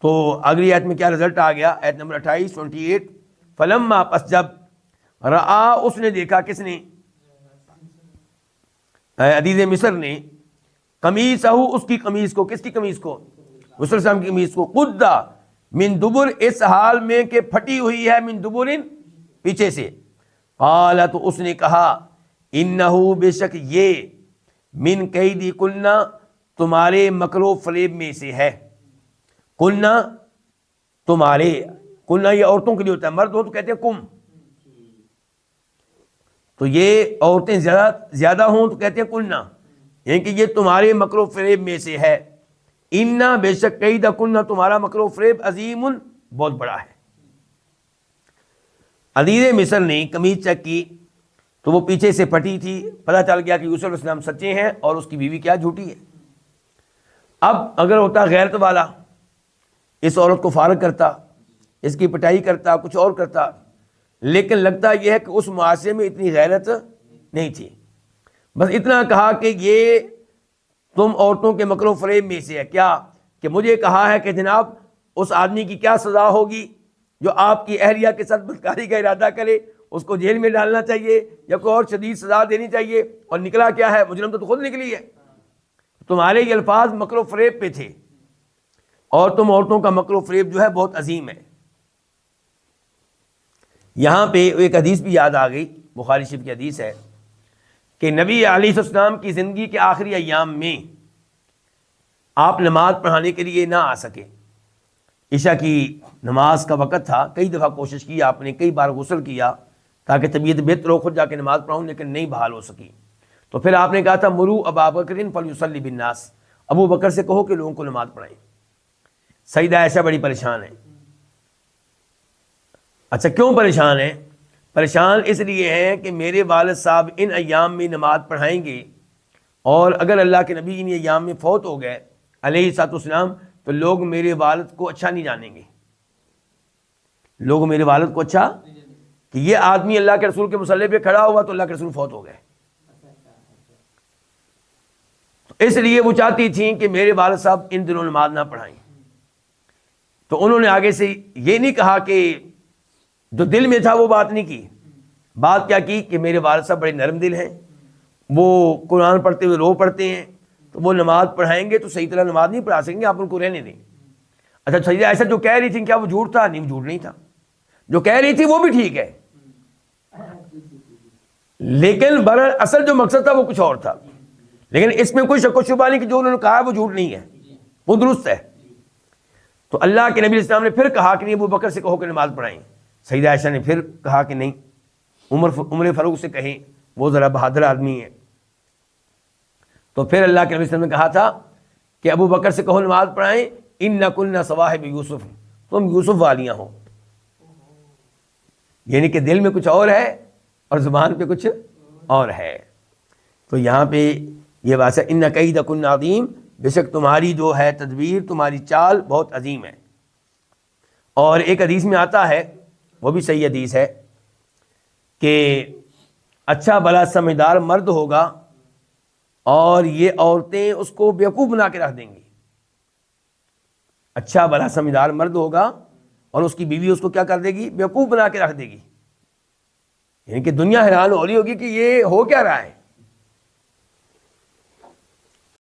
تو اگلی آیت میں کیا رزلٹ آ گیا؟ آیت نمبر 28 فلما، پس جب، رآ، اس نے دیکھا، کس نے؟ عزیز مصر نے، قمیصہ، اس کی قمیص کو، کس کی قمیص کو؟ رسول صلی اللہ علیہ وسلم کی قمیص کو، قدّا من دبر، اس حال میں کہ پھٹی ہوئی ہے، من دبر، پیچھے سے، قال، تو اس نے کہا، انہو، بے شک یہ، من کیدی کننا، تمہارے مکر و فریب میں سے ہے، کننا، تمہارے، کننا یہ عورتوں کے لیے ہوتا ہے، مرد ہو تو کہتے ہیں کم، تو یہ عورتیں زیادہ ہوں تو کہتے ہیں کننا، یعنی کہ یہ تمہارے مکر و فریب میں سے ہے، انا، بے شک کیدہ کننا، تمہارا مکر و فریب، عظیم، بہت بڑا ہے۔ عزیز مصر نے قمیض چیک کی تو وہ پیچھے سے پھٹی تھی، پتہ چل گیا کہ یوسف علیہ السلام سچے ہیں اور اس کی بیوی کیا؟ جھوٹی ہے۔ اب اگر ہوتا غیرت والا، اس عورت کو فارغ کرتا، اس کی پٹائی کرتا، کچھ اور کرتا، لیکن لگتا یہ ہے کہ اس معاشرے میں اتنی غیرت نہیں تھی، بس اتنا کہا کہ یہ تم عورتوں کے مکر و فریب میں سے ہے، کیا کہ مجھے کہا ہے کہ جناب اس آدمی کی کیا سزا ہوگی جو آپ کی اہلیہ کے ساتھ بدکاری کا ارادہ کرے، اس کو جیل میں ڈالنا چاہیے یا کوئی اور شدید سزا دینی چاہیے، اور نکلا کیا ہے؟ مجرم تو خود نکلی ہے۔ تمہارے یہ الفاظ مکر و فریب پہ تھے، اور تم عورتوں کا مکر و فریب جو ہے بہت عظیم ہے۔ یہاں پہ ایک حدیث بھی یاد آ گئی، بخاری شریف کی حدیث ہے کہ نبی علیہ السلام کی زندگی کے آخری ایام میں آپ نماز پڑھانے کے لیے نہ آ سکے، عشاء کی نماز کا وقت تھا، کئی دفعہ کوشش کی آپ نے، کئی بار غسل کیا تاکہ طبیعت بہتر ہو، خود جا کے نماز پڑھاؤں، لیکن نہیں بحال ہو سکی۔ تو پھر آپ نے کہا تھا، مرو ابا بکر فلیصلی بالناس، ابو بکر سے کہو کہ لوگوں کو نماز پڑھائیں۔ سیدہ عائشہ بڑی پریشان ہے۔ اچھا، کیوں پریشان ہے؟ پریشان اس لیے ہے کہ میرے والد صاحب ان ایام میں نماز پڑھائیں گے، اور اگر اللہ کے نبی ان ایام میں فوت ہو گئے علیہ الصلوۃ والسلام، تو لوگ میرے والد کو اچھا نہیں جانیں گے، لوگ میرے والد کو اچھا، کہ یہ آدمی اللہ کے رسول کے مصلی پہ کھڑا ہوا تو اللہ کے رسول فوت ہو گئے، تو اس لیے وہ چاہتی تھیں کہ میرے والد صاحب ان دنوں نماز نہ پڑھائیں۔ تو انہوں نے آگے سے یہ نہیں کہا کہ جو دل میں تھا وہ بات نہیں کی، بات کیا کی کہ میرے والد صاحب بڑے نرم دل ہیں، وہ قرآن پڑھتے ہوئے رو پڑھتے ہیں، تو وہ نماز پڑھائیں گے تو صحیح طرح نماز نہیں پڑھا سکیں گے، آپ ان کو رہنے دیں۔ اچھا، سیدہ عائشہ جو کہہ رہی تھی کیا وہ جھوٹ تھا؟ نہیں، جھوٹ نہیں تھا، جو کہہ رہی تھی وہ بھی ٹھیک ہے، لیکن اصل جو مقصد تھا وہ کچھ اور تھا، لیکن اس میں کوئی شک و شبہ نہیں کہ جو انہوں نے کہا وہ جھوٹ نہیں ہے، وہ درست ہے۔ تو اللہ کے نبی علیہ السلام نے پھر کہا کہ نہیں، ابو بکر سے کہو کہ نماز پڑھائیں۔ سیدہ عائشہ نے پھر کہا کہ نہیں، عمر فاروق سے کہیں، وہ ذرا بہادر آدمی ہے۔ تو پھر اللہ کے نبی صلی اللہ علیہ وسلم نے کہا تھا کہ ابو بکر سے کہو نماز پڑھائیں، اِنَّ كُنَّ صَوَاحِبُ یوسف، تم یوسف والیاں ہو، یعنی کہ دل میں کچھ اور ہے اور زبان پہ کچھ اور ہے۔ تو یہاں پہ یہ بات ہے، اِنَّ کَیْدَکُنَّ عَظِیمٌ، بے شک تمہاری جو ہے تدبیر، تمہاری چال بہت عظیم ہے۔ اور ایک حدیث میں آتا ہے، وہ بھی صحیح حدیث ہے، کہ اچھا بھلا سمجھدار مرد ہوگا اور یہ عورتیں اس کو بیوقوف بنا کے رکھ دیں گی۔ اچھا بھلا سمجھدار مرد ہوگا اور اس کی بیوی اس کو کیا کر دے گی؟ بیوقوف بنا کے رکھ دے گی، یعنی کہ دنیا حیران ہو رہی ہوگی کہ یہ ہو کیا رہا ہے۔